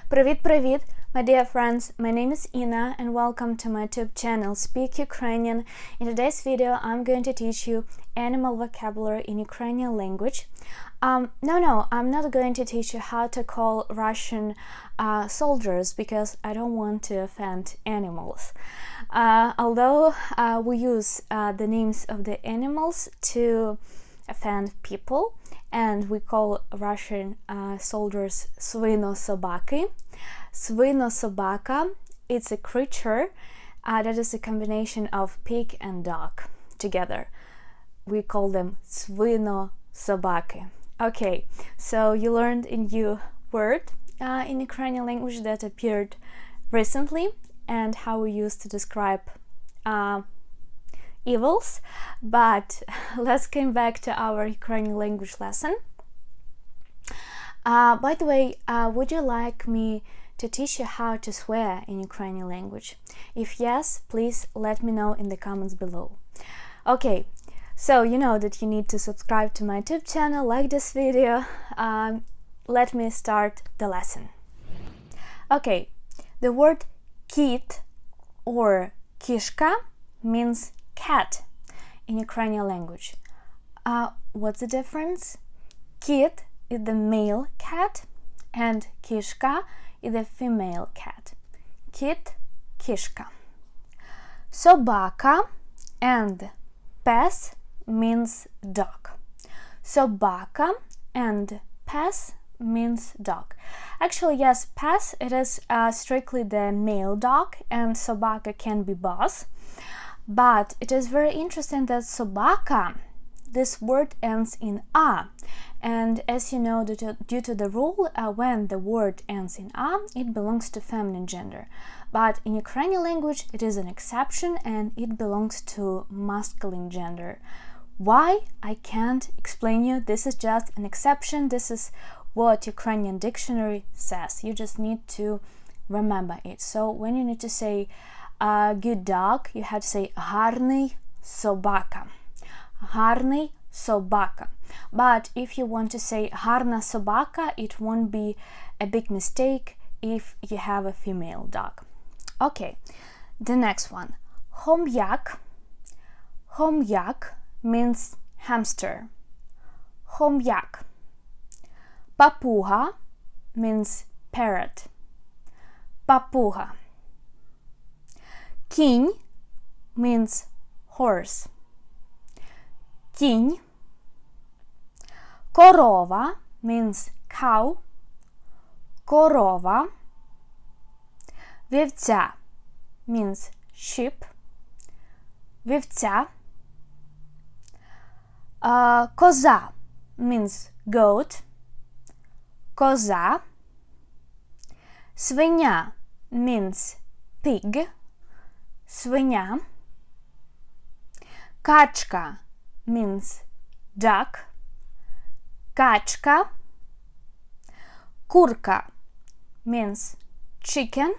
Привіт-привіт, my dear friends. My name is Ina and welcome to my YouTube channel Speak Ukrainian. In today's video, I'm going to teach you animal vocabulary in Ukrainian language. No, I'm not going to teach you how to call Russian soldiers because I don't want to offend animals. Although we use the names of the animals to offend people, and we call Russian soldiers свино-собаки. Свино-собака, it's a creature that is a combination of pig and dog together. We call them свино-собаки. Okay, so you learned a new word in Ukrainian language that appeared recently and how we use to describe evils, but let's come back to our Ukrainian language lesson. By the way, would you like me to teach you how to swear in Ukrainian language? If yes, please let me know in the comments below. Okay, so you know that you need to subscribe to my YouTube channel, like this video. Let me start the lesson. Okay, the word kit or kishka means cat in Ukrainian language. What's the difference? Kit is the male cat and kishka is the female cat. Kit, kishka. Собака and pes means dog. Собака and pes means dog. Actually, yes, pes, it is strictly the male dog, and собака can be both. But it is very interesting that собака, this word ends in a, and as you know, due to the rule, when the word ends in a, it belongs to feminine gender. But in Ukrainian language, it is an exception and it belongs to masculine gender. Why? I can't explain you. This is just an exception. This is what Ukrainian dictionary says. You just need to remember it. So when you need to say good dog, you have to say гарний собака. Гарний собака. But if you want to say гарна собака, it won't be a big mistake if you have a female dog. Okay, the next one. Хом'як. Хом'як means hamster. Хом'як. Папуга means parrot. Папуга. Кінь means horse. Кінь. Корова means cow. Корова. Вівця means sheep. Вівця. Коза means goat. Коза. Свиня means pig. Свиня. Качка means duck. Качка. Курка means chicken.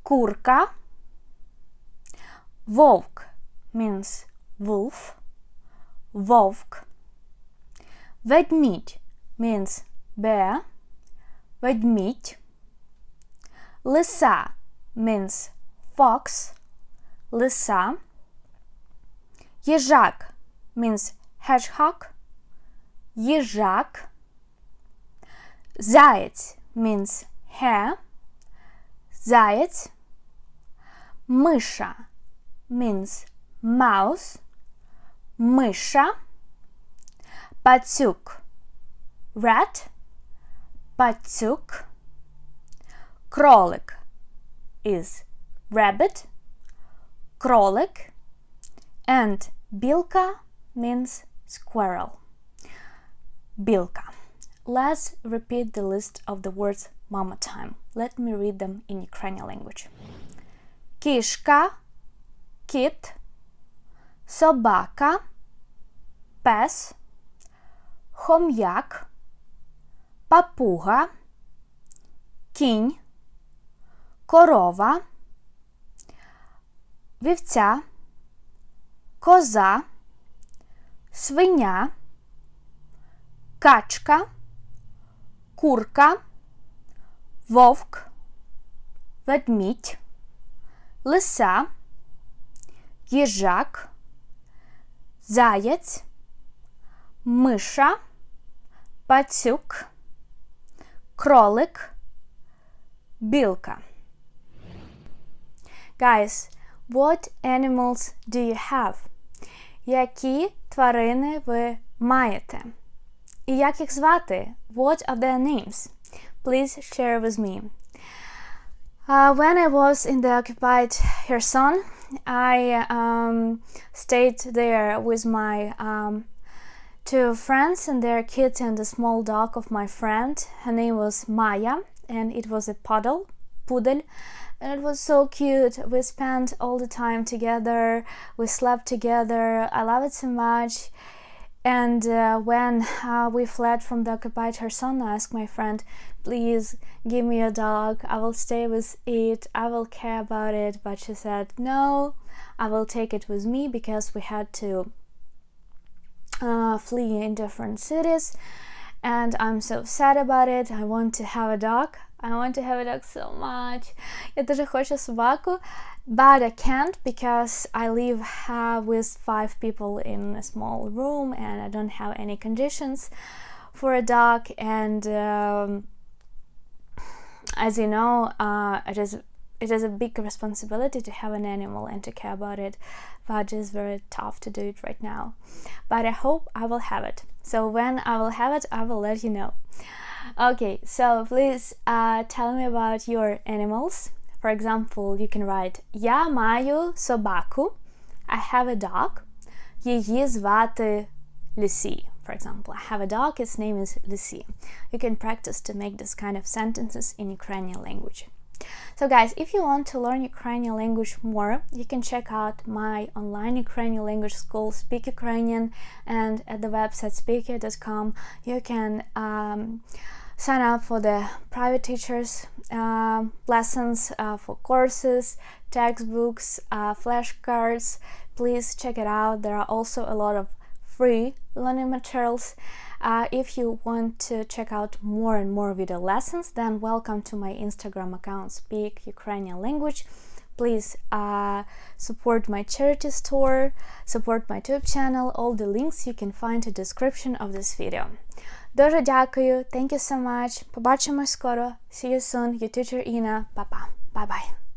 Курка. Вовк means wolf. Вовк. Ведмідь means bear. Ведмідь. Лиса means fox. Лиса. Їжак means hedgehog. Їжак. Заєць means hare. Заєць. Миша means mouse. Миша. Пацюк rat. Пацюк. Кролик is rabbit. Кролик. And білка means squirrel. Білка. Let's repeat the list of the words one more time. Let me read them in Ukrainian language. Кішка, кіт, собака, пес, хом'як, папуга, кінь, корова, вівця, коза, свиня, качка, курка, вовк, ведмідь, лиса, їжак, заєць, миша, пацюк, кролик, білка. Guys, what animals do you have? Які тварини ви маєте? І як їх звати? What are their names? Please share with me. When I was in the occupied Kherson, I stayed there with my two friends and their kids and a small dog of my friend. Her name was Maya, and it was a poodle, and it was so cute. We spent all the time together, we slept together. I love it so much. And when we fled from the occupied Kherson, I asked my friend, please give me a dog, I will stay with it, I will care about it. But she said, no, I will take it with me, because we had to flee in different cities, and I'm so sad about it. I want to have a dog. I want to have a dog so much. Я дуже хочу собаку, but I can't, because I live with 5 people in a small room and I don't have any conditions for a dog. And as you know, it is a big responsibility to have an animal and to care about it, but it's very tough to do it right now. But I hope I will have it. So when I will have it, I will let you know. Okay, so please tell me about your animals. For example, you can write Я маю собаку. I have a dog. Її звати Lucy. For example, I have a dog, its name is Lucy. You can practice to make this kind of sentences in Ukrainian language. So guys, if you want to learn Ukrainian language more, you can check out my online Ukrainian language school, Speak Ukrainian, and at the website speaker.com you can sign up for the private teachers lessons, for courses, textbooks, flashcards. Please check it out. There are also a lot of free learning materials. If you want to check out more and more video lessons, then welcome to my Instagram account, Speak Ukrainian Language. Please support my charity store, support my YouTube channel. All the links you can find in the description of this video. Дуже дякую. Thank you so much. Побачимось скоро. See you soon. Your teacher Ina. Па-па. Bye-bye.